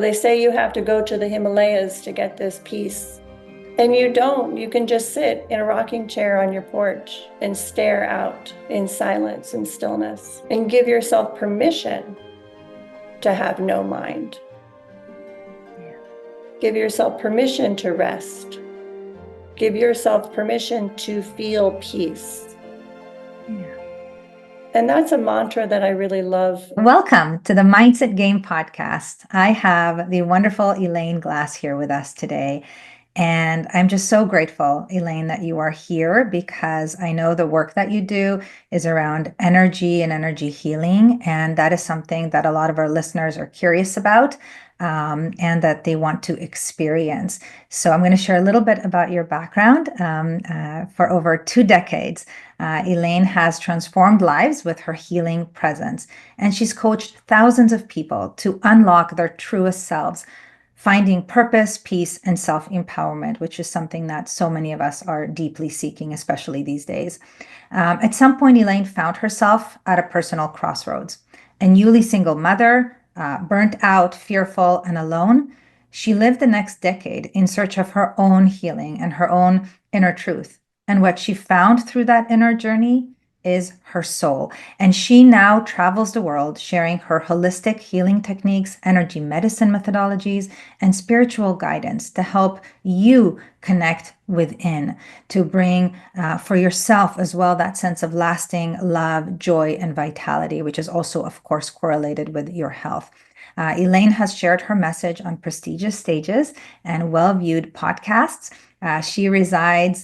They say you have to go to the Himalayas to get this peace. And you don't. You can just sit in a rocking chair on your porch and stare out in silence and stillness and give yourself permission to have no mind. Give yourself permission to rest. Give yourself permission to feel peace. And that's a mantra that I really love. Welcome to the Mindset Game podcast. I have the wonderful Elaine Glass here with us today. And I'm just so grateful, Elaine, that you are here because I know the work that you do is around energy and energy healing. And that is something that a lot of our listeners are curious about and that they want to experience. So I'm going to share a little bit about your background. For over 2 decades, Elaine has transformed lives with her healing presence, and she's coached thousands of people to unlock their truest selves, finding purpose, peace, and self-empowerment, which is something that so many of us are deeply seeking, especially these days. At some point, Elaine found herself at a personal crossroads. A newly single mother, burnt out, fearful, and alone, she lived the next decade in search of her own healing and her own inner truth. And what she found through that inner journey is her soul. And she now travels the world sharing her holistic healing techniques, energy medicine methodologies, and spiritual guidance to help you connect within, to bring for yourself as well that sense of lasting love, joy, and vitality, which is also, of course, correlated with your health. Elaine has shared her message on prestigious stages and well-viewed podcasts. She resides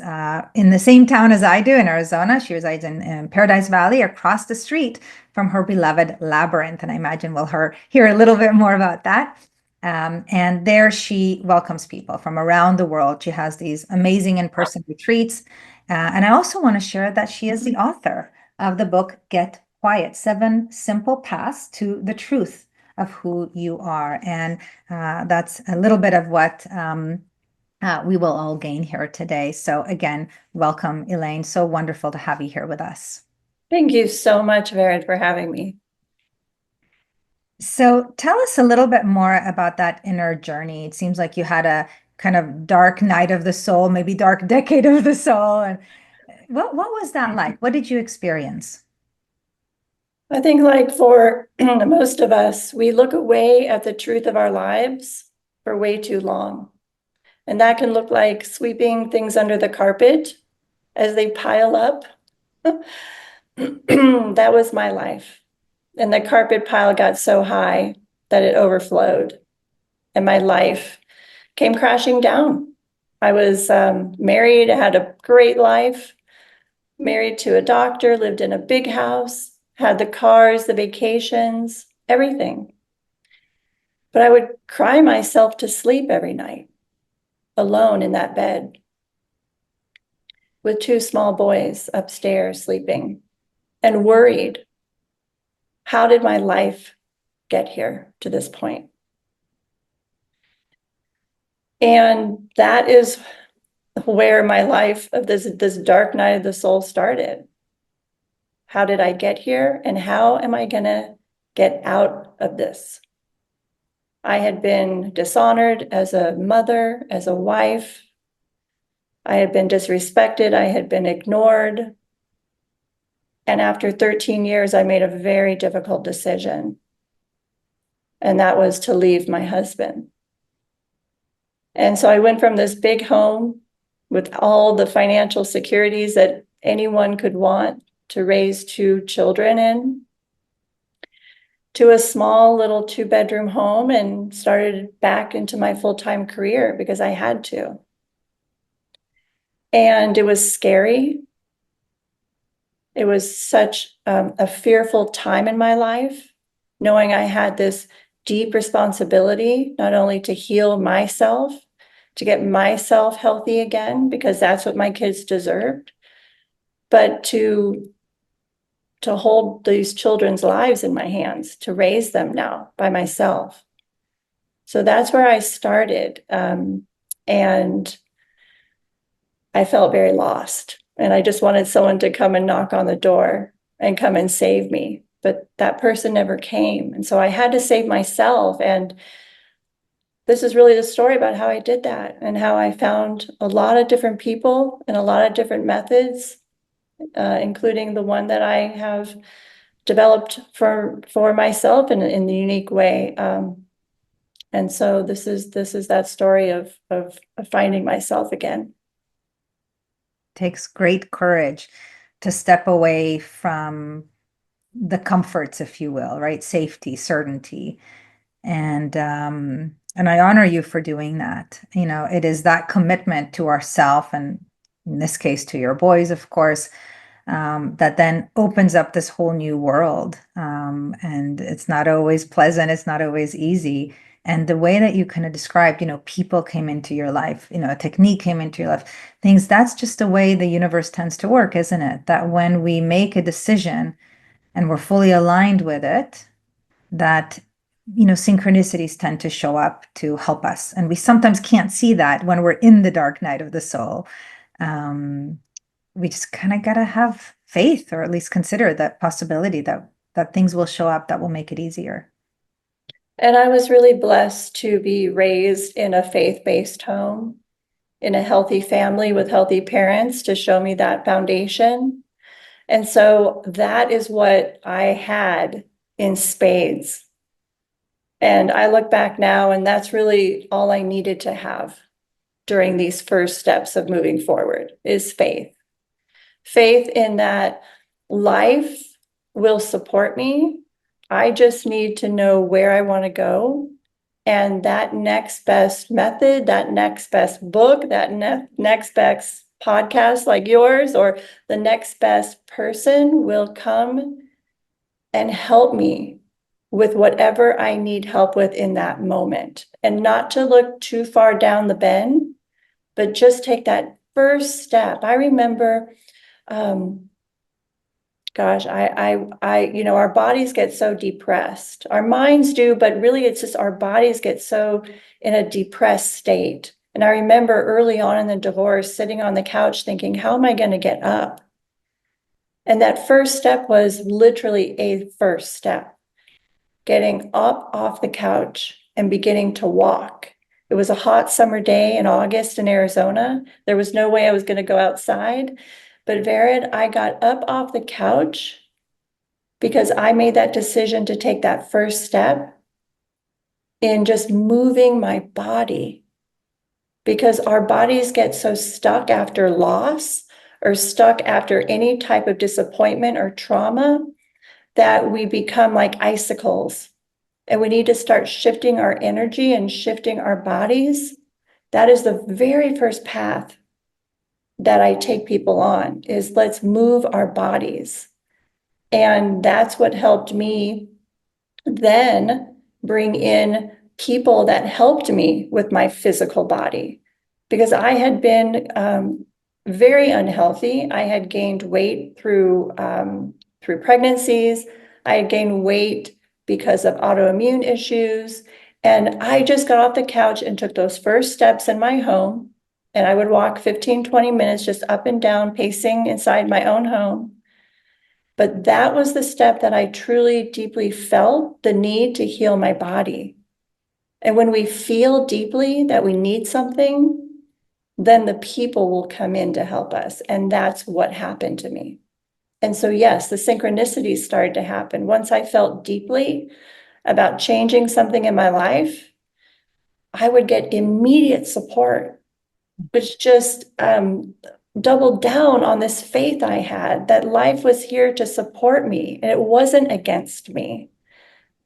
in the same town as I do in Arizona. She resides in Paradise Valley, across the street from her beloved Labyrinth. And I imagine we'll hear a little bit more about that. And there she welcomes people from around the world. She has these amazing in-person retreats. And I also want to share that she is the author of the book, Get Quiet, 7 Simple Paths to the Truth of Who You Are. And that's a little bit of what we will all gain here today. So again, welcome, Elaine. So wonderful to have you here with us. Thank you so much, Vered, for having me. So tell us a little bit more about that inner journey. It seems like you had a kind of dark night of the soul, maybe dark decade of the soul. And what was that like? What did you experience? I think, like for most of us, we look away at the truth of our lives for way too long. And that can look like sweeping things under the carpet as they pile up. That was my life. And the carpet pile got so high that it overflowed. And my life came crashing down. I was married, I had a great life, married to a doctor, lived in a big house, had the cars, the vacations, everything. But I would cry myself to sleep every night, alone in that bed, with 2 small boys upstairs sleeping, and worried, how did my life get here to this point? And that is where my life of this dark night of the soul started. How did I get here? And how am I gonna get out of this? I had been dishonored as a mother, as a wife. I had been disrespected. I had been ignored. And after 13 years, I made a very difficult decision. And that was to leave my husband. And so I went from this big home with all the financial securities that anyone could want to raise 2 children in, to a small little 2-bedroom home, and started back into my full-time career because I had to. And it was scary. It was such a fearful time in my life, knowing I had this deep responsibility, not only to heal myself, to get myself healthy again, because that's what my kids deserved, but to hold these children's lives in my hands, to raise them now by myself. So that's where I started. And I felt very lost. And I just wanted someone to come and knock on the door and come and save me. But that person never came. And so I had to save myself. And this is really the story about how I did that and how I found a lot of different people and a lot of different methods, including the one that I have developed for myself in the unique way. And so this is that story of finding myself again. Takes great courage to step away from the comforts, if you will, right? Safety, certainty. And I honor you for doing that. You know, it is that commitment to ourself, and in this case to your boys, of course, that then opens up this whole new world. And it's not always pleasant, it's not always easy. And the way that you kind of described, you know, people came into your life, you know, a technique came into your life, things, that's just the way the universe tends to work, isn't it? That when we make a decision and we're fully aligned with it, that, you know, synchronicities tend to show up to help us. And we sometimes can't see that when we're in the dark night of the soul. Um, we just kind of got to have faith, or at least consider that possibility that things will show up that will make it easier. And I was really blessed to be raised in a faith-based home, in a healthy family with healthy parents to show me that foundation. And so that is what I had in spades. And I look back now, and that's really all I needed to have during these first steps of moving forward is faith. Faith in that life will support me. I just need to know where I want to go. And that next best method, that next best book, that next best podcast like yours, or the next best person will come and help me with whatever I need help with in that moment. And not to look too far down the bend, but just take that first step. I remember, gosh, our bodies get so depressed. Our minds do, but really it's just our bodies get so in a depressed state. And I remember early on in the divorce, sitting on the couch thinking, how am I going to get up? And that first step was literally a first step, getting up off the couch and beginning to walk. It was a hot summer day in August in Arizona. There was no way I was going to go outside. But Vered, I got up off the couch because I made that decision to take that first step in just moving my body. Because our bodies get so stuck after loss or stuck after any type of disappointment or trauma that we become like icicles. And we need to start shifting our energy and shifting our bodies. That is the very first path that I take people on, is let's move our bodies. And that's what helped me then bring in people that helped me with my physical body, because I had been very unhealthy. I had gained weight through pregnancies. I had gained weight because of autoimmune issues. And I just got off the couch and took those first steps in my home. And I would walk 15, 20 minutes just up and down, pacing inside my own home. But that was the step that I truly, deeply felt the need to heal my body. And when we feel deeply that we need something, then the people will come in to help us. And that's what happened to me. And so, yes, the synchronicities started to happen. Once I felt deeply about changing something in my life, I would get immediate support, which just doubled down on this faith I had that life was here to support me and it wasn't against me,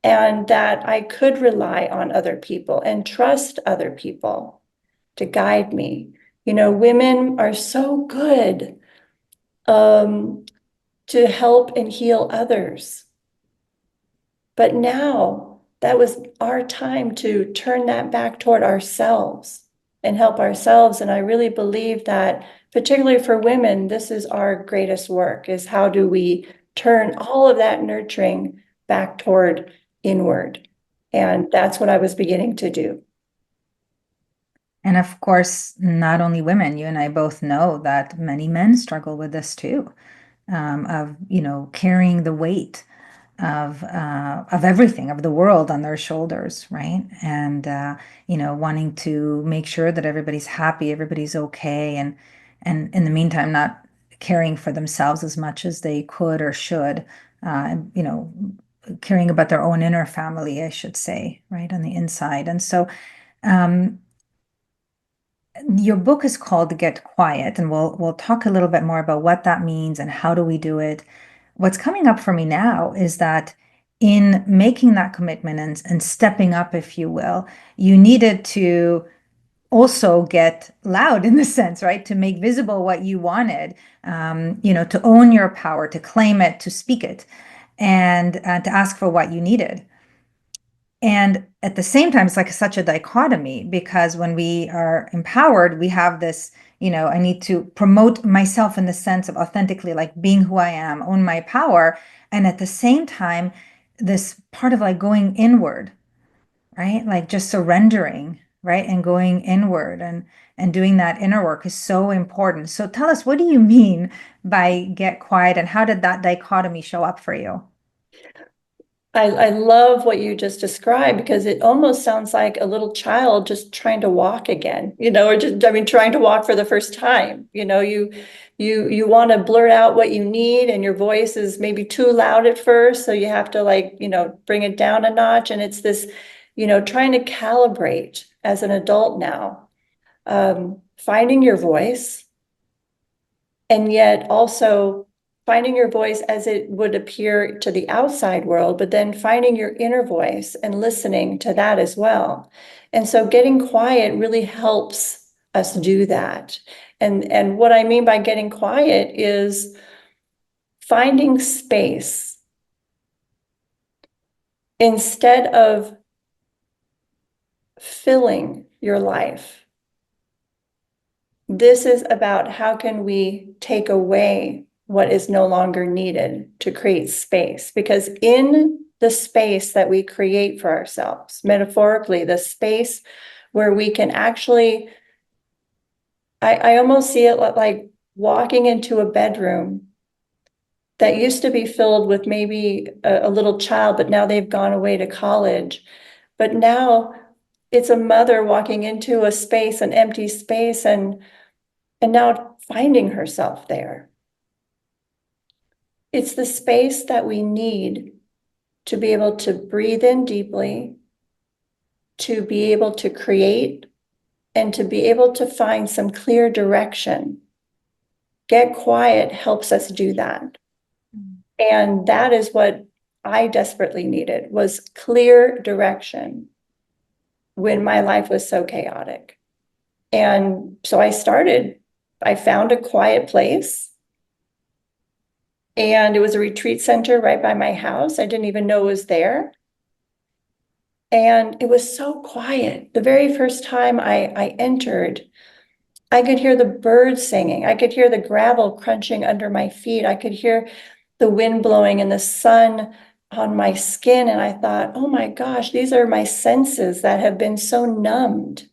and that I could rely on other people and trust other people to guide me. You know, women are so good to help and heal others. But now that was our time to turn that back toward ourselves and help ourselves. And I really believe that, particularly for women, this is our greatest work, is how do we turn all of that nurturing back toward inward? And that's what I was beginning to do. And of course, not only women, you and I both know that many men struggle with this too, of, you know, carrying the weight of everything, of the world on their shoulders, right? And wanting to make sure that everybody's happy, everybody's okay, and in the meantime, not caring for themselves as much as they could or should, caring about their own inner family, I should say, right, on the inside. And so, um, your book is called Get Quiet, and we'll talk a little bit more about what that means and how do we do it. What's coming up for me now is that in making that commitment and stepping up, if you will, you needed to also get loud in the sense, right? To make visible what you wanted, to own your power, to claim it, to speak it, and to ask for what you needed. And at the same time, it's like such a dichotomy because when we are empowered, we have this, I need to promote myself in the sense of authentically like being who I am, own my power. And at the same time, this part of like going inward, right? Like just surrendering, right? And going inward and doing that inner work is so important. So tell us, what do you mean by get quiet and how did that dichotomy show up for you? I love what you just described because it almost sounds like a little child just trying to walk again, or just, I mean, trying to walk for the first time. You want to blurt out what you need and your voice is maybe too loud at first. So you have to bring it down a notch. And it's this, trying to calibrate as an adult now, finding your voice and yet also finding your voice as it would appear to the outside world, but then finding your inner voice and listening to that as well. And so getting quiet really helps us do that. And what I mean by getting quiet is finding space instead of filling your life. This is about how can we take away what is no longer needed to create space, because in the space that we create for ourselves, metaphorically, the space where we can actually, I almost see it like walking into a bedroom that used to be filled with maybe a little child, but now they've gone away to college. But now it's a mother walking into a space, an empty space, and now finding herself there. It's the space that we need to be able to breathe in deeply, to be able to create, and to be able to find some clear direction. Get quiet helps us do that. And that is what I desperately needed, was clear direction when my life was so chaotic. And so I found a quiet place. And it was a retreat center right by my house. I didn't even know it was there. And it was so quiet. The very first time I entered, I could hear the birds singing. I could hear the gravel crunching under my feet. I could hear the wind blowing and the sun on my skin. And I thought, oh my gosh, these are my senses that have been so numbed.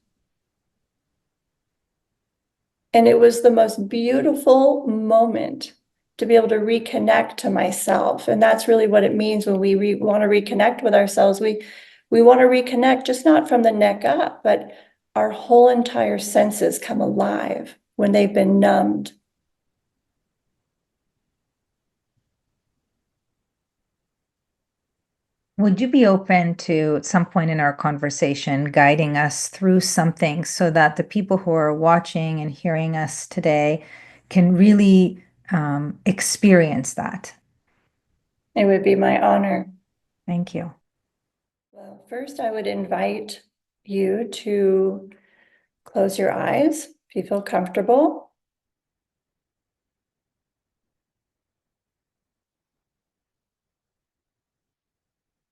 And it was the most beautiful moment to be able to reconnect to myself. And that's really what it means when we want to reconnect with ourselves. We want to reconnect, just not from the neck up, but our whole entire senses come alive when they've been numbed. Would you be open to, at some point in our conversation, guiding us through something so that the people who are watching and hearing us today can really experience that? It would be my honor. Thank you. Well, first, I would invite you to close your eyes if you feel comfortable.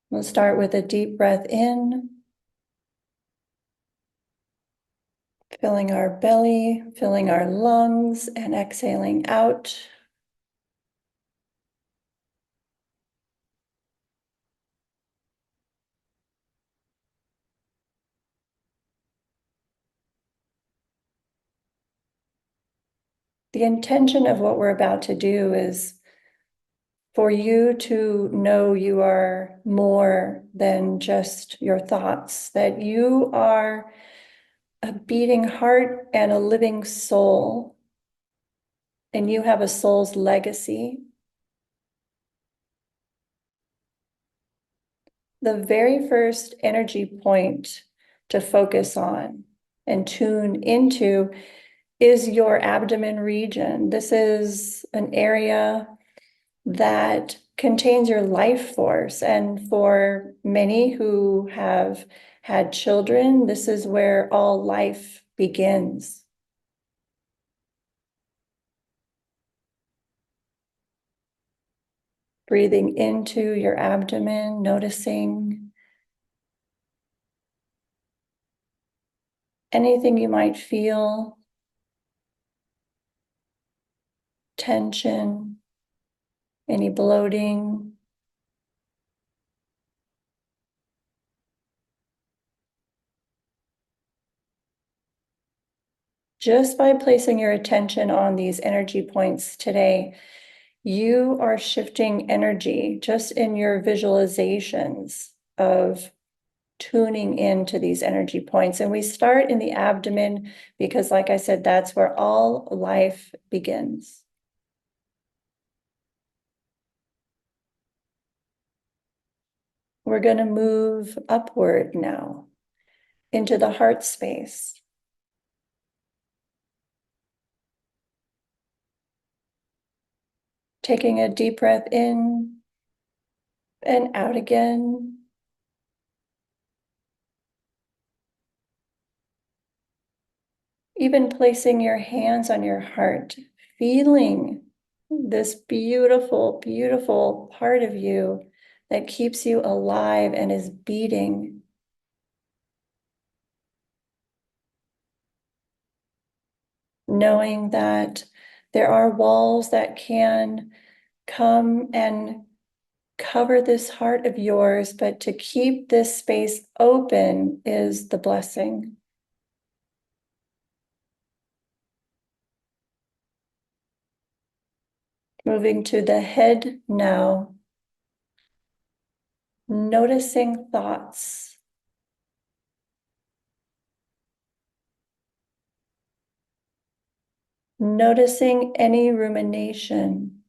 We'll start with a deep breath in, filling our belly, filling our lungs, and exhaling out. The intention of what we're about to do is for you to know you are more than just your thoughts, that you are a beating heart and a living soul, and you have a soul's legacy. The very first energy point to focus on and tune into is your abdomen region. This is an area that contains your life force. And for many who have had children, this is where all life begins. Breathing into your abdomen, noticing anything you might feel, tension, any bloating. Just by placing your attention on these energy points today, you are shifting energy just in your visualizations of tuning into these energy points. And we start in the abdomen because, like I said, that's where all life begins. We're going to move upward now into the heart space. Taking a deep breath in and out again. Even placing your hands on your heart, feeling this beautiful, beautiful part of you that keeps you alive and is beating. Knowing that there are walls that can come and cover this heart of yours, but to keep this space open is the blessing. Moving to the head now, noticing thoughts. Noticing any rumination.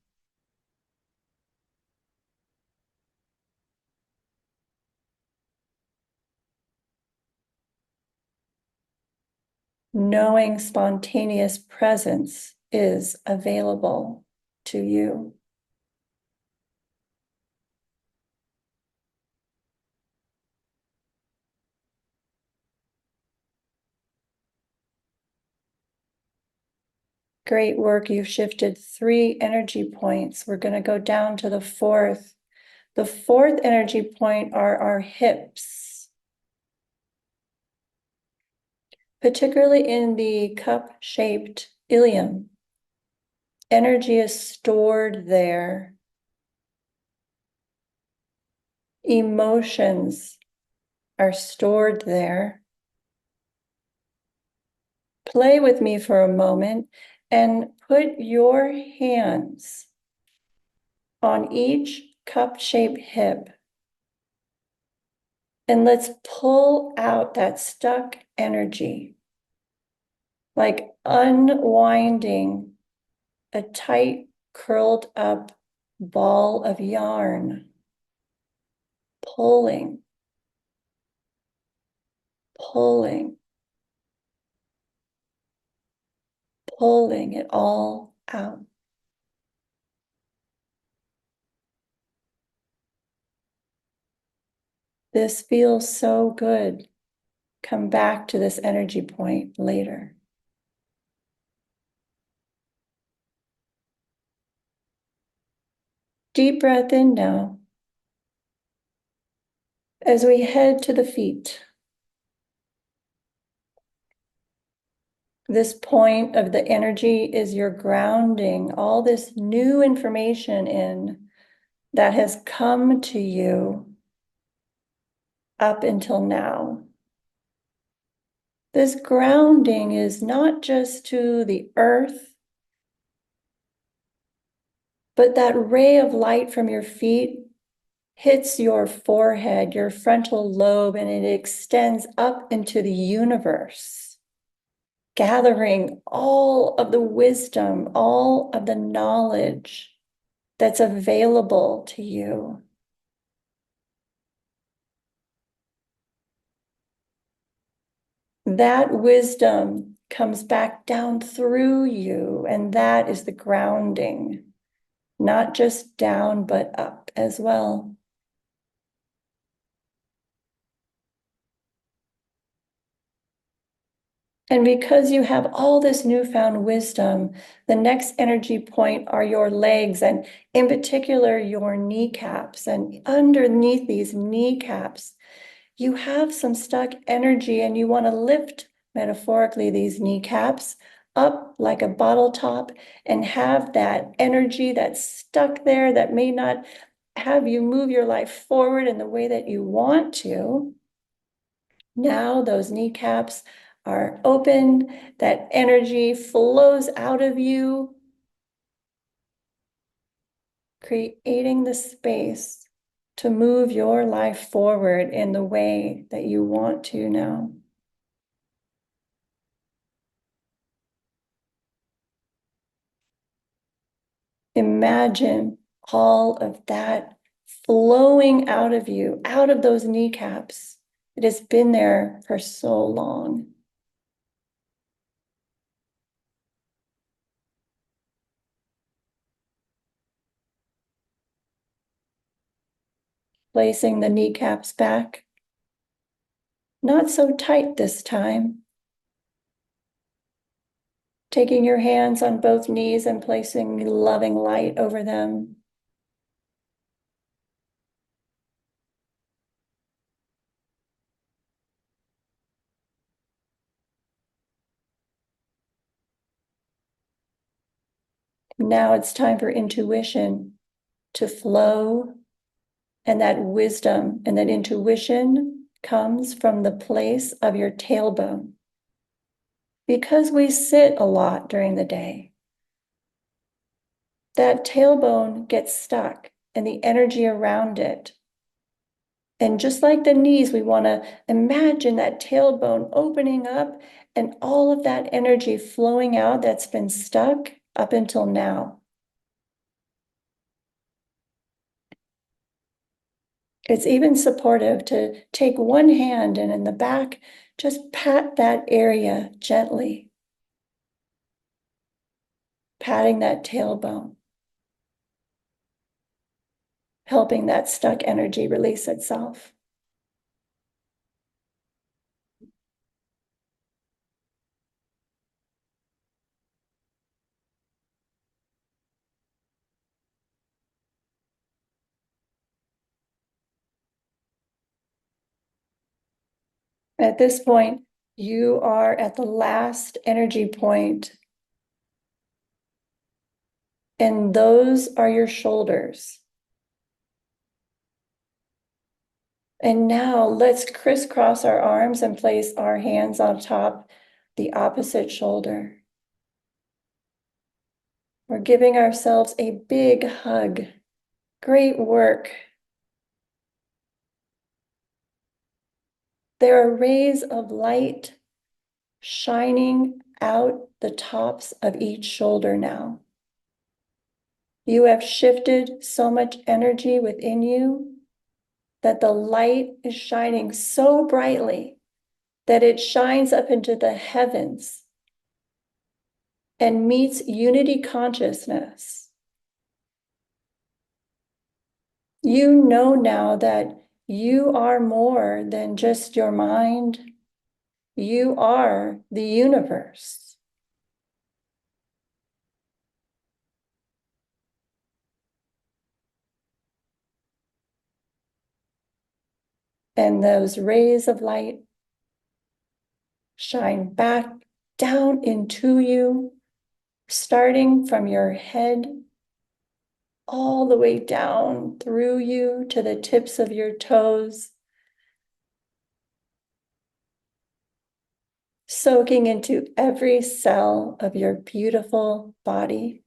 Knowing spontaneous presence is available to you. Great work. You've shifted 3 energy points. We're going to go down to the 4th. The 4th energy point are our hips, particularly in the cup-shaped ilium. Energy is stored there. Emotions are stored there. Play with me for a moment and put your hands on each cup-shaped hip. And let's pull out that stuck energy, like unwinding a tight, curled up ball of yarn. Pulling, pulling, pulling it all out. This feels so good. Come back to this energy point later. Deep breath in now. As we head to the feet, this point of the energy is your grounding all this new information in that has come to you up until now. This grounding is not just to the earth, But that ray of light from your feet hits your forehead, your frontal lobe, and it extends up into the universe, gathering all of the wisdom, all of the knowledge that's available to you. That wisdom comes back down through you, and that is the grounding, not just down, but up as well. And because you have all this newfound wisdom, the next energy point are your legs, and in particular, your kneecaps. And underneath these kneecaps, you have some stuck energy, and you want to lift, metaphorically, these kneecaps up like a bottle top and have that energy that's stuck there that may not have you move your life forward in the way that you want to. Now those kneecaps are open, that energy flows out of you, creating the space to move your life forward in the way that you want to now. Imagine all of that flowing out of you, out of those kneecaps. It has been there for so long. Placing the kneecaps back, not so tight this time. Taking your hands on both knees and placing loving light over them. Now it's time for intuition to flow, and that wisdom and that intuition comes from the place of your tailbone. Because we sit a lot during the day, that tailbone gets stuck and the energy around it. And just like the knees, we want to imagine that tailbone opening up and all of that energy flowing out that's been stuck up until now. It's even supportive to take one hand and in the back, just pat that area gently, patting that tailbone, helping that stuck energy release itself. At this point, you are at the last energy point, and those are your shoulders. And now let's crisscross our arms and place our hands on top the opposite shoulder. We're giving ourselves a big hug. Great work. There are rays of light shining out the tops of each shoulder now. You have shifted so much energy within you that the light is shining so brightly that it shines up into the heavens and meets unity consciousness. You know now that you are more than just your mind. You are the universe. And those rays of light shine back down into you, starting from your head all the way down through you to the tips of your toes, soaking into every cell of your beautiful body.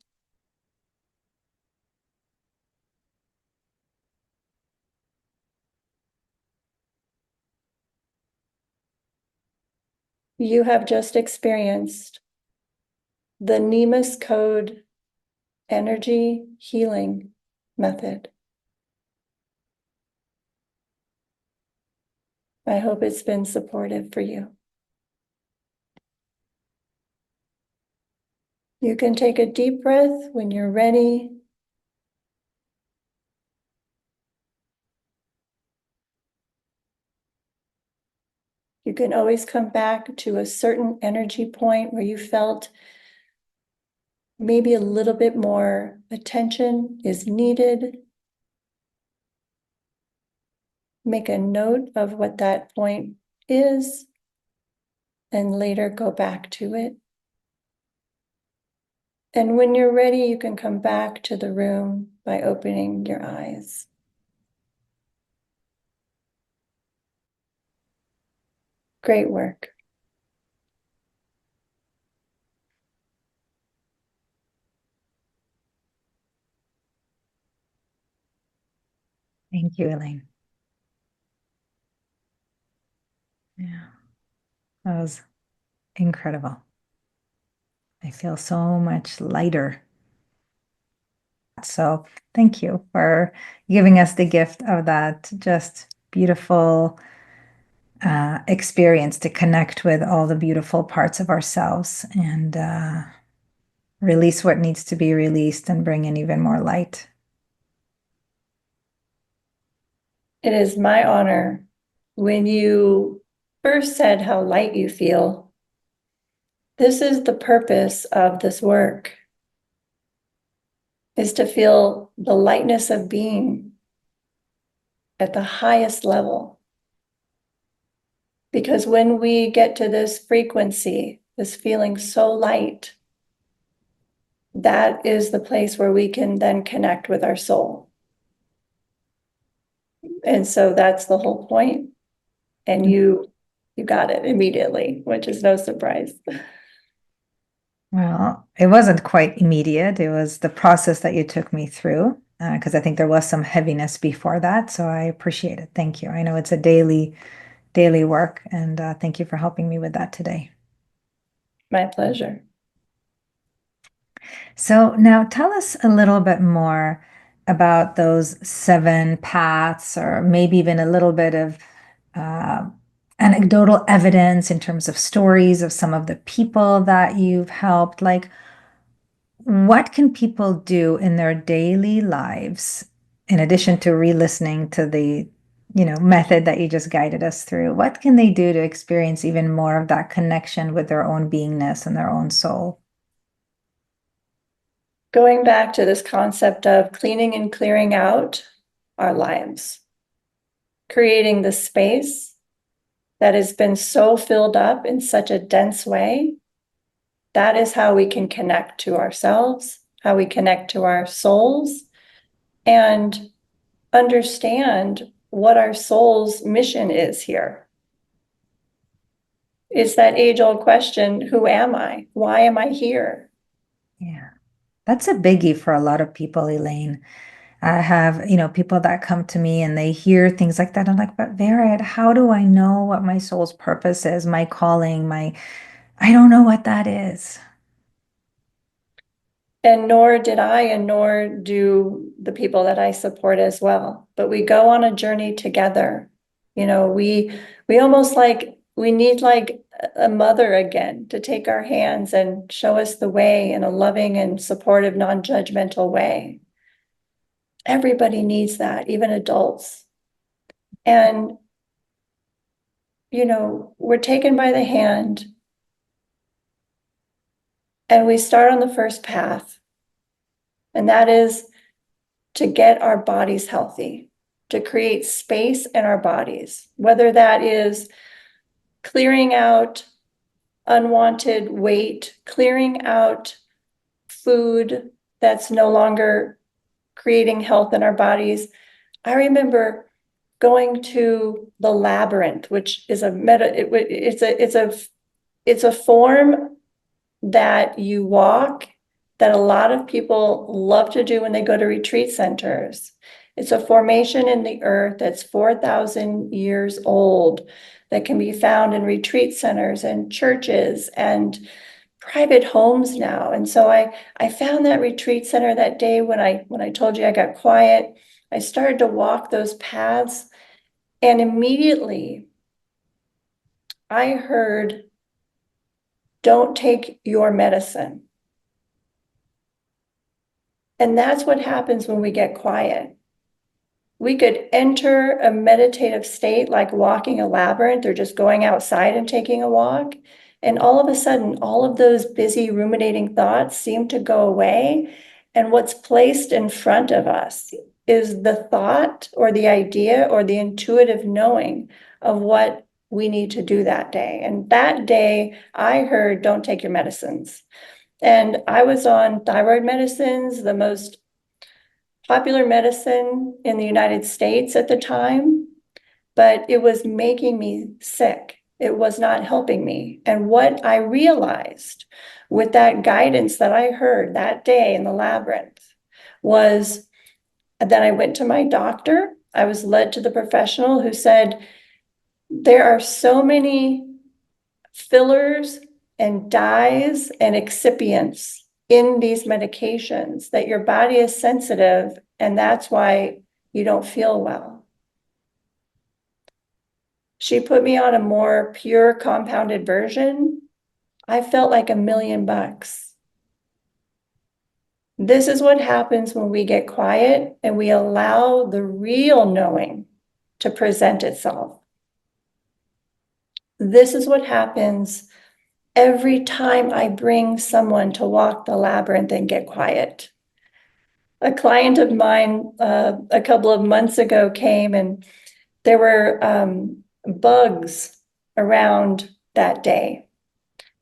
You have just experienced the Nemus Code energy healing method. I hope it's been supportive for you. You can take a deep breath when you're ready. You can always come back to a certain energy point where you felt maybe a little bit more attention is needed. Make a note of what that point is and later go back to it. And when you're ready, you can come back to the room by opening your eyes. Great work. Thank you, Elaine. Yeah, that was incredible. I feel so much lighter. So thank you for giving us the gift of that just beautiful experience to connect with all the beautiful parts of ourselves and release what needs to be released and bring in even more light. It is my honor. When you first said how light you feel, this is the purpose of this work, is to feel the lightness of being at the highest level. Because when we get to this frequency, this feeling so light, that is the place where we can then connect with our soul. And so that's the whole point. And you got it immediately, which is no surprise. Well, it wasn't quite immediate. It was the process that you took me through, because I think there was some heaviness before that. So I appreciate it. Thank you. I know it's a daily work, and thank you for helping me with that today. My pleasure. So now tell us a little bit more about those 7 paths, or maybe even a little bit of uh, anecdotal evidence in terms of stories of some of the people that you've helped. Like, what can people do in their daily lives, in addition to re-listening to the, method that you just guided us through? What can they do to experience even more of that connection with their own beingness and their own soul? Going back to this concept of cleaning and clearing out our lives, creating the space that has been so filled up in such a dense way, that is how we can connect to ourselves, how we connect to our souls, and understand what our soul's mission is here. It's that age-old question, who am I? Why am I here? Yeah, that's a biggie for a lot of people, Elaine. I have, people that come to me and they hear things like that. I'm like, but Vered, how do I know what my soul's purpose is, my calling, I don't know what that is. And nor did I, and nor do the people that I support as well. But we go on a journey together. We almost we need like a mother again to take our hands and show us the way in a loving and supportive, non-judgmental way. Everybody needs that, even adults. And, we're taken by the hand and we start on the first path. And that is to get our bodies healthy, to create space in our bodies, whether that is clearing out unwanted weight, clearing out food that's no longer creating health in our bodies. I remember going to the labyrinth, which is it's a form that you walk that a lot of people love to do when they go to retreat centers. It's a formation in the earth that's 4,000 years old that can be found in retreat centers and churches and private homes now. And so I found that retreat center that day when I told you I got quiet. I started to walk those paths, and immediately I heard, "Don't take your medicine." And that's what happens when we get quiet. We could enter a meditative state like walking a labyrinth or just going outside and taking a walk. And all of a sudden, all of those busy ruminating thoughts seem to go away. And what's placed in front of us is the thought or the idea or the intuitive knowing of what we need to do that day. And that day, I heard, "Don't take your medicines." And I was on thyroid medicines, the most popular medicine in the United States at the time, but it was making me sick. It was not helping me. And what I realized with that guidance that I heard that day in the labyrinth was that I went to my doctor. I was led to the professional who said, "There are so many fillers and dyes and excipients in these medications that your body is sensitive, and that's why you don't feel well." She put me on a more pure compounded version. I felt like $1,000,000. This is what happens when we get quiet and we allow the real knowing to present itself. This is what happens every time I bring someone to walk the labyrinth and get quiet. A client of mine a couple of months ago came, and there were bugs around that day.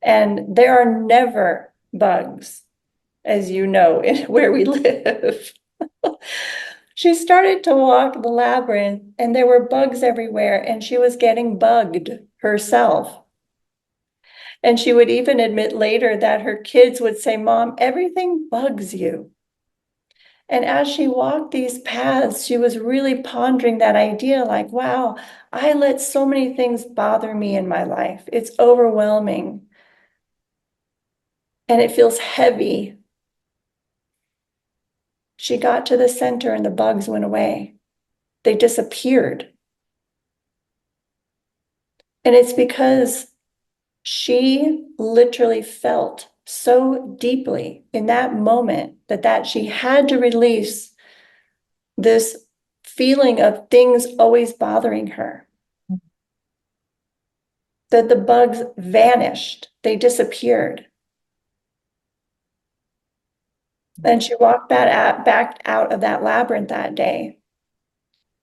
And there are never bugs, as you know, where we live. She started to walk the labyrinth, and there were bugs everywhere, and she was getting bugged herself. And she would even admit later that her kids would say, "Mom, everything bugs you." And as she walked these paths, she was really pondering that idea like, wow, I let so many things bother me in my life. It's overwhelming. And it feels heavy. She got to the center and the bugs went away. They disappeared. And it's because she literally felt so deeply in that moment that she had to release this feeling of things always bothering her. That the bugs vanished, they disappeared. And she walked back out of that labyrinth that day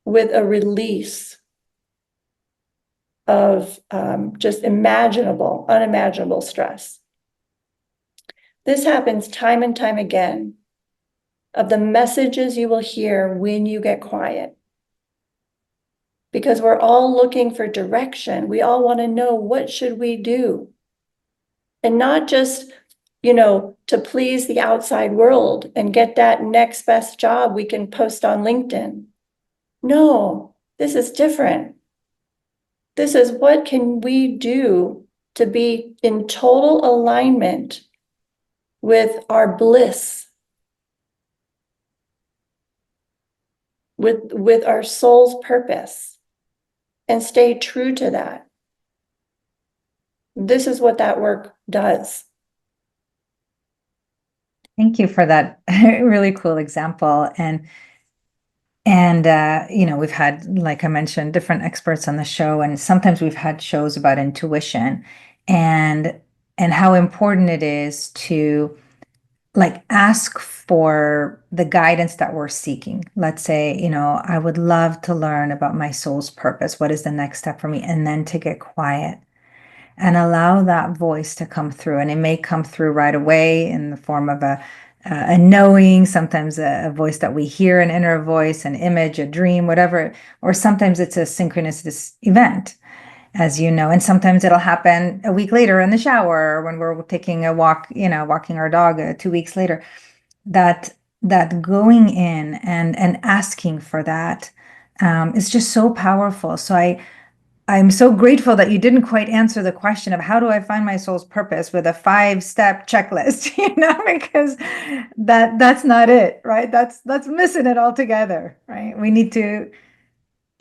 with a release of just unimaginable stress. This happens time and time again, of the messages you will hear when you get quiet. Because we're all looking for direction. We all want to know, what should we do? And not just, to please the outside world and get that next best job we can post on LinkedIn. No, this is different. This is, what can we do to be in total alignment with our bliss, with our soul's purpose, and stay true to that. This is what that work does. Thank you for that really cool example. We've had, like I mentioned, different experts on the show, and sometimes we've had shows about intuition and how important it is to ask for the guidance that we're seeking. Let's say, I would love to learn about my soul's purpose. What is the next step for me? And then to get quiet and allow that voice to come through. And it may come through right away in the form of a knowing, sometimes a voice that we hear, an inner voice, an image, a dream, whatever, or sometimes it's a synchronous event, as you know, and sometimes it'll happen a week later in the shower, or when we're taking a walk, walking our dog 2 weeks later. That going in and asking for that is just so powerful. So I'm so grateful that you didn't quite answer the question of how do I find my soul's purpose with a 5-step checklist, because that's not it, right? That's missing it altogether, right? We need to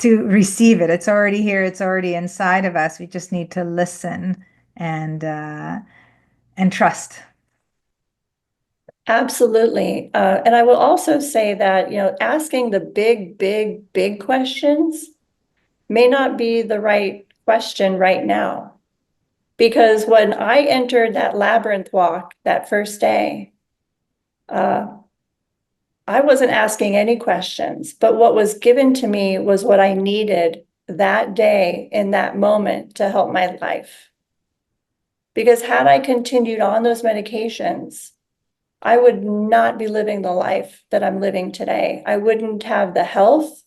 receive it. It's already here, it's already inside of us. We just need to listen and trust. Absolutely. And I will also say that, asking the big, big, big questions may not be the right question right now. Because when I entered that labyrinth walk that first day, uh, I wasn't asking any questions, but what was given to me was what I needed that day in that moment to help my life. Because had I continued on those medications, I would not be living the life that I'm living today. I wouldn't have the health,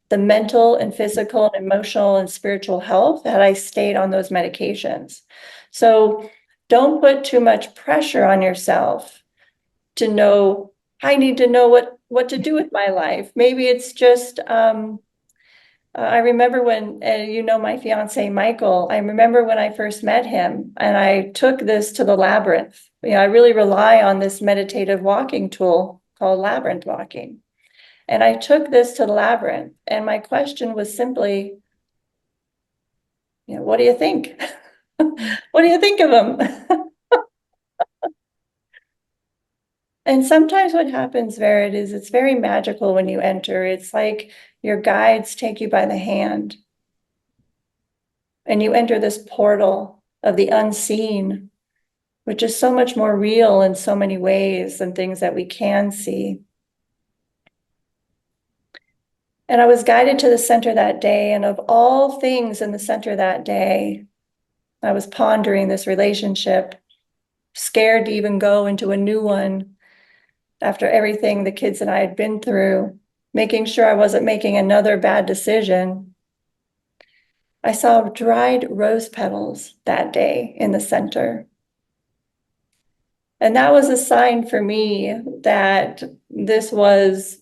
the mental and physical and emotional and spiritual health had I stayed on those medications. So don't put too much pressure on yourself to know, I need to know what to do with my life. Maybe it's just, I remember when, my fiance, Michael, I remember when I first met him and I took this to the labyrinth. I really rely on this meditative walking tool called labyrinth walking. And I took this to the labyrinth and my question was simply, what do you think? What do you think of him? And sometimes what happens, Verit, is it's very magical when you enter. It's like your guides take you by the hand and you enter this portal of the unseen, which is so much more real in so many ways than things that we can see. And I was guided to the center that day, and of all things in the center that day, I was pondering this relationship, scared to even go into a new one after everything the kids and I had been through, making sure I wasn't making another bad decision. I saw dried rose petals that day in the center. And that was a sign for me that this was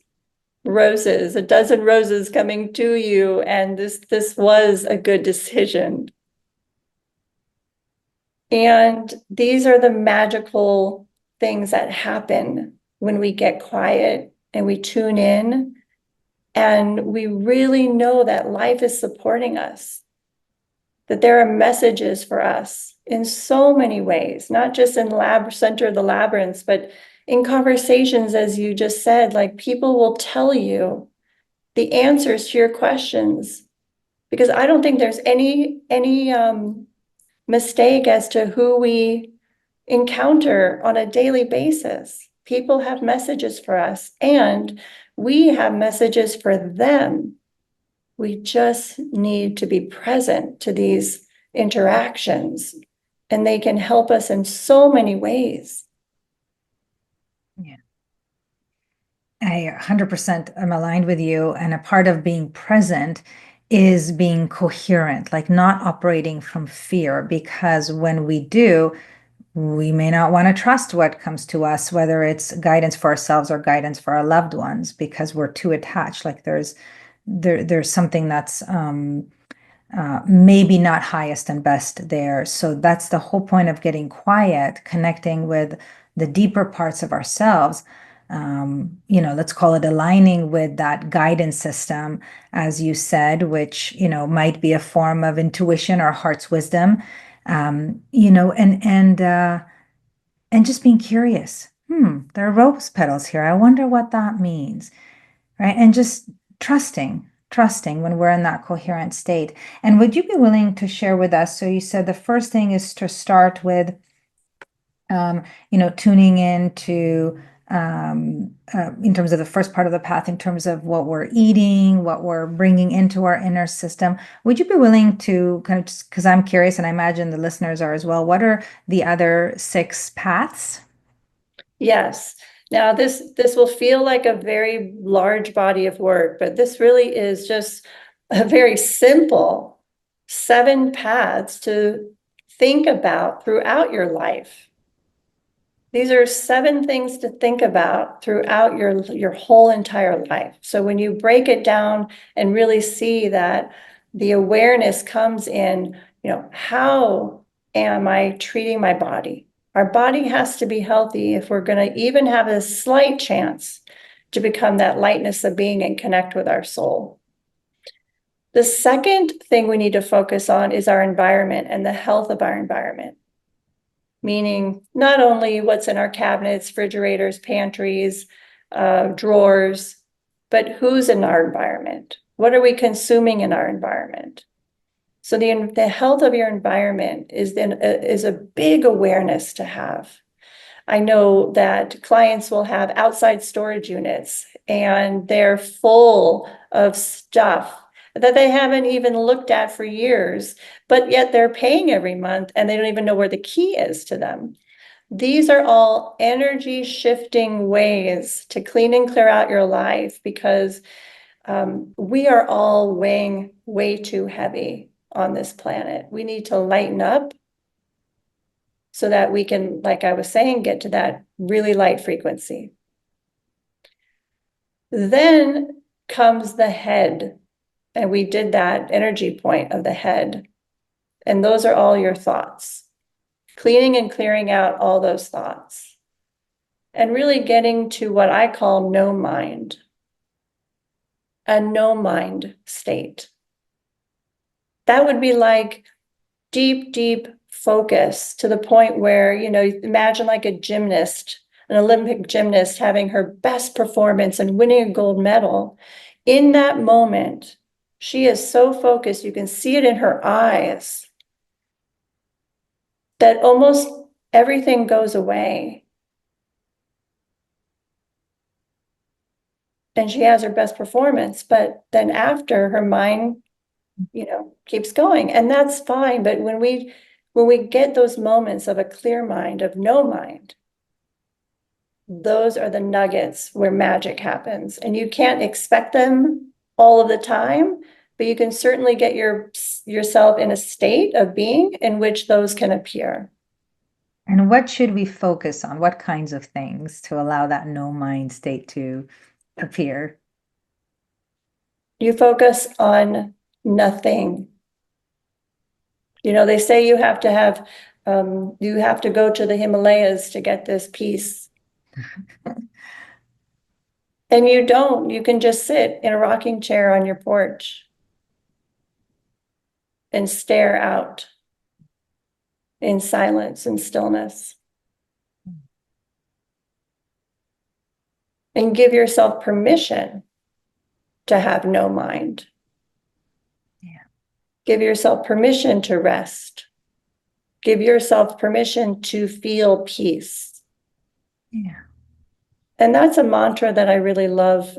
roses, a dozen roses coming to you, and this was a good decision. And these are the magical things that happen when we get quiet and we tune in and we really know that life is supporting us, that there are messages for us in so many ways, not just in center of the labyrinths, but in conversations, as you just said, like people will tell you the answers to your questions, because I don't think there's any mistake as to who we encounter on a daily basis. People have messages for us, and we have messages for them. We just need to be present to these interactions, and they can help us in so many ways. Yeah. I 100% am aligned with you. And a part of being present is being coherent, like not operating from fear, because when we do, we may not want to trust what comes to us, whether it's guidance for ourselves or guidance for our loved ones, because we're too attached. Like there's something that's maybe not highest and best there. So that's the whole point of getting quiet, connecting with the deeper parts of ourselves. Let's call it aligning with that guidance system, as you said, which, might be a form of intuition or heart's wisdom. And just being curious. There are rose petals here. I wonder what that means, right? And just trusting when we're in that coherent state. And would you be willing to share with us? So you said the first thing is to start with, tuning in to, in terms of the first part of the path, in terms of what we're eating, what we're bringing into our inner system. Would you be willing to kind of, just because I'm curious and I imagine the listeners are as well, what are the other 6 paths? Yes. Now this will feel like a very large body of work, but this really is just a very simple 7 paths to think about throughout your life. These are 7 things to think about throughout your whole entire life. So when you break it down and really see that The awareness comes in, how am I treating my body? Our body has to be healthy if we're going to even have a slight chance to become that lightness of being and connect with our soul. The second thing we need to focus on is our environment and the health of our environment. Meaning not only what's in our cabinets, refrigerators, pantries, drawers, but who's in our environment? What are we consuming in our environment? So the health of your environment is a big awareness to have. I know that clients will have outside storage units and they're full of stuff that they haven't even looked at for years, but yet they're paying every month and they don't even know where the key is to them. These are all energy shifting ways to clean and clear out your life because we are all weighing way too heavy on this planet. We need to lighten up so that we can, like I was saying, get to that really light frequency. Then comes the head. And we did that energy point of the head. And those are all your thoughts. Cleaning and clearing out all those thoughts. And really getting to what I call no mind. A no mind state. That would be like deep, deep focus to the point where, imagine like a gymnast, an Olympic gymnast having her best performance and winning a gold medal. In that moment, she is so focused, you can see it in her eyes, that almost everything goes away. And she has her best performance, but then after her mind, keeps going, and that's fine. But when we get those moments of a clear mind, of no mind, those are the nuggets where magic happens. And you can't expect them all of the time, but you can certainly get yourself in a state of being in which those can appear. And what should we focus on? What kinds of things to allow that no mind state to appear? You focus on nothing. They say you have to go to the Himalayas to get this peace. And you don't. You can just sit in a rocking chair on your porch and stare out in silence and stillness. And give yourself permission to have no mind. Yeah. Give yourself permission to rest. Give yourself permission to feel peace. Yeah. And that's a mantra that I really love.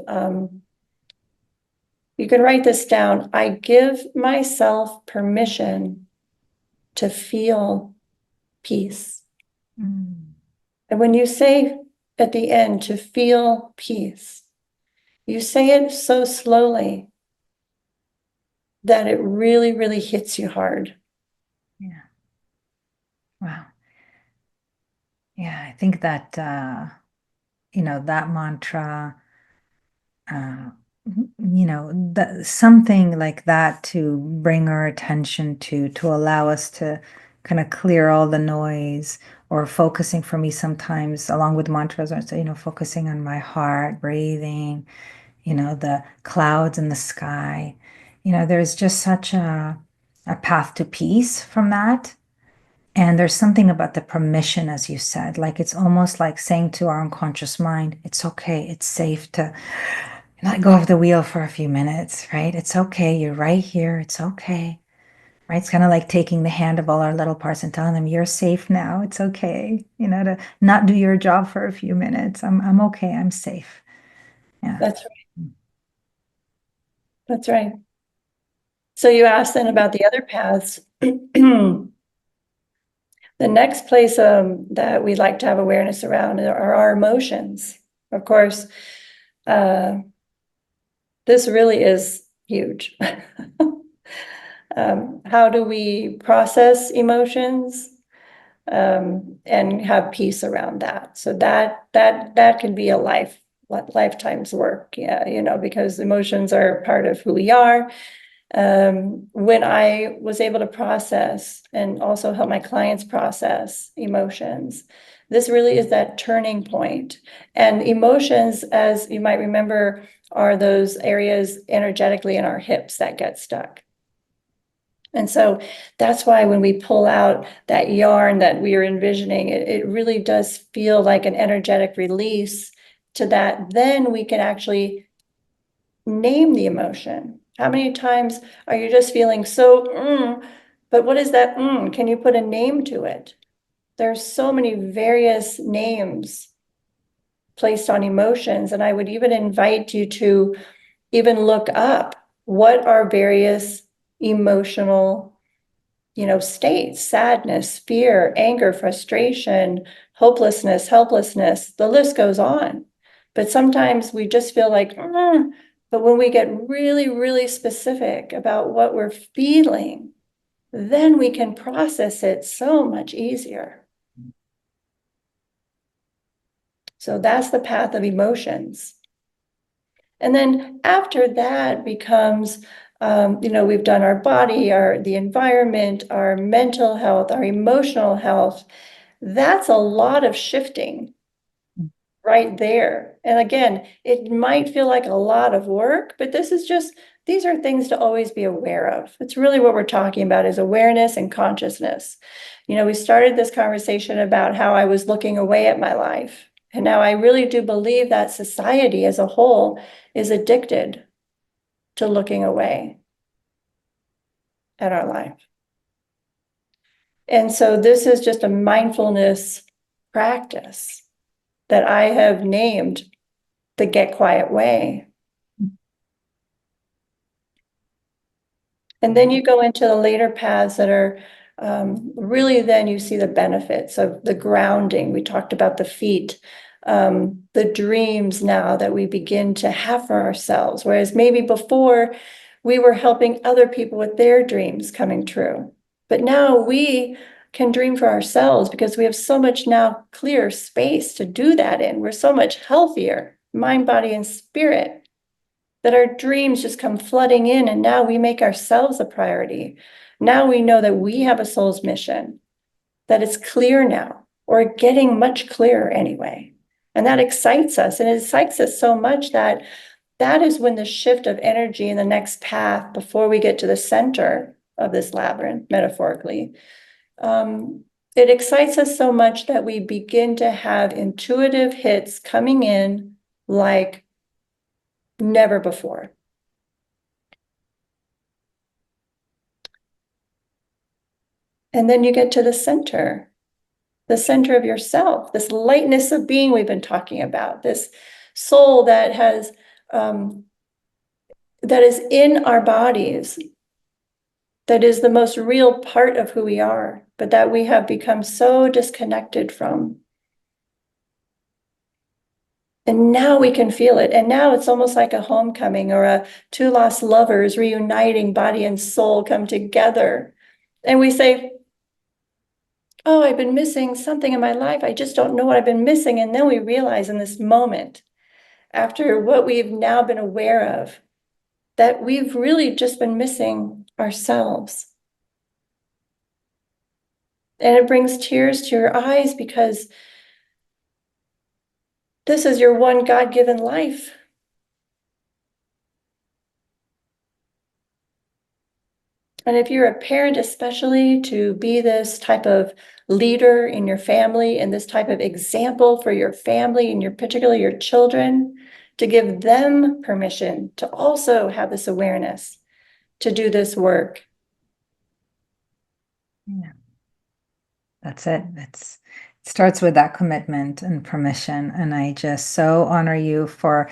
You can write this down. I give myself permission to feel peace. Mm. And when you say at the end to feel peace, you say it so slowly that it really, really hits you hard. Yeah. Wow. Yeah, I think that that mantra, uh, something like that to bring our attention to allow us to kind of clear all the noise, or focusing for me sometimes along with mantras, or focusing on my heart, breathing, the clouds in the sky. There's just such a path to peace from that. And there's something about the permission, as you said, like it's almost like saying to our unconscious mind, it's okay, it's safe to let go of the wheel for a few minutes, right? It's okay, you're right here, it's okay, right? It's kind of like taking the hand of all our little parts and telling them, you're safe now, it's okay, to not do your job for a few minutes. I'm okay, I'm safe. Yeah. That's right. That's right. So you asked then about the other paths. The next place that we like to have awareness around are our emotions. Of course, this really is huge. How do we process emotions and have peace around that? So that can be a lifetime's work. Yeah, because emotions are part of who we are. When I was able to process and also help my clients process emotions, this really is that turning point. And emotions, as you might remember, are those areas energetically in our hips that get stuck. And so that's why when we pull out that yarn that we are envisioning, it really does feel like an energetic release to that. Then we can actually name the emotion. How many times are you just feeling so, but what is that? Can you put a name to it? There's so many various names placed on emotions. And I would even invite you to even look up what are various emotional states: sadness, fear, anger, frustration, hopelessness, helplessness, the list goes on. But sometimes we just feel like, but when we get really, really specific about what we're feeling, then we can process it so much easier. So that's the path of emotions. And then after that becomes, we've done our body, the environment, our mental health, our emotional health. That's a lot of shifting right there. And again, it might feel like a lot of work, but these are things to always be aware of. It's really what we're talking about is awareness and consciousness. We started this conversation about how I was looking away at my life. And now I really do believe that society as a whole is addicted to looking away at our life. And so this is just a mindfulness practice that I have named the Get Quiet Way. And then you go into the later paths that are really, then you see the benefits of the grounding. We talked about the feet, the dreams now that we begin to have for ourselves, whereas maybe before we were helping other people with their dreams coming true. But now we can dream for ourselves because we have so much now clear space to do that in. We're so much healthier, mind, body, and spirit, that our dreams just come flooding in, and now we make ourselves a priority. Now we know that we have a soul's mission, that it's clear now, or getting much clearer anyway. And that excites us. And it excites us so much that is when the shift of energy in the next path, before we get to the center of this labyrinth, metaphorically, it excites us so much that we begin to have intuitive hits coming in like never before. And then you get to the center of yourself, this lightness of being we've been talking about, this soul that has, that is in our bodies, that is the most real part of who we are, but that we have become so disconnected from. And now we can feel it. And now it's almost like a homecoming, or a two lost lovers reuniting, body and soul come together. And we say, oh, I've been missing something in my life. I just don't know what I've been missing. And then we realize in this moment, after what we've now been aware of, that we've really just been missing ourselves. And it brings tears to your eyes, because this is your one God-given life. And if you're a parent, especially, to be this type of leader in your family and this type of example for your family and particularly your children, to give them permission to also have this awareness, to do this work. Yeah. That's it. It starts with that commitment and permission. And I just so honor you for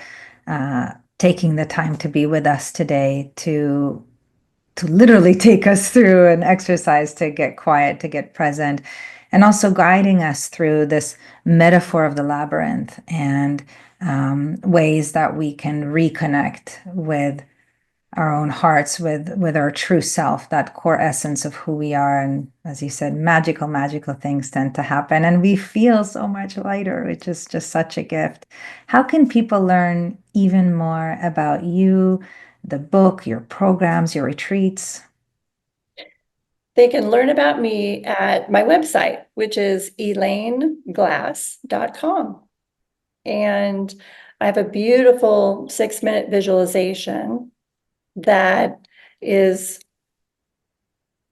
taking the time to be with us today, to literally take us through an exercise to get quiet, to get present, and also guiding us through this metaphor of the labyrinth, and ways that we can reconnect with our own hearts, with our true self, that core essence of who we are. And as you said, magical things tend to happen, and we feel so much lighter, which is just such a gift. How can people learn even more about you, the book, your programs, your retreats? They can learn about me at my website, which is elaineglass.com. And I have a beautiful 6-minute visualization that is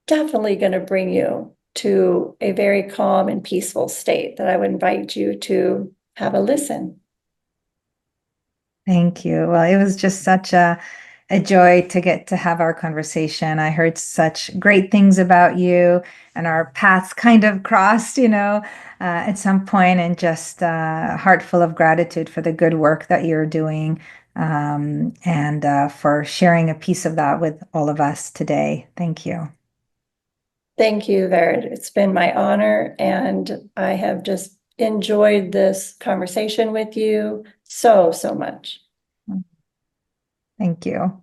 definitely going to bring you to a very calm and peaceful state that I would invite you to have a listen. Thank you. Well, it was just such a joy to get to have our conversation. I heard such great things about you, and our paths kind of crossed, at some point, and just heart full of gratitude for the good work that you're doing, and for sharing a piece of that with all of us today. Thank you. Thank you, Vered. It's been my honor, and I have just enjoyed this conversation with you so, so much. Thank you.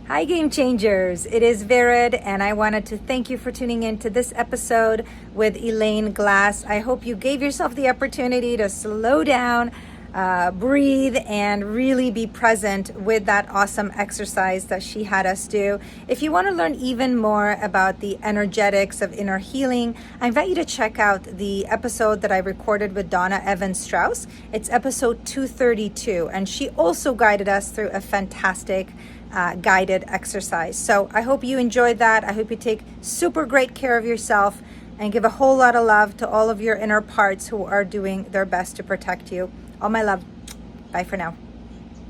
Hi, Game Changers. It is Vered, and I wanted to thank you for tuning in to this episode with Elaine Glass. I hope you gave yourself the opportunity to slow down, breathe, and really be present with that awesome exercise that she had us do. If you want to learn even more about the energetics of inner healing, I invite you to check out the episode that I recorded with Donna Evans Strauss. It's episode 232, and she also guided us through a fantastic guided exercise. So I hope you enjoyed that. I hope you take super great care of yourself and give a whole lot of love to all of your inner parts who are doing their best to protect you. All my love. Bye for now.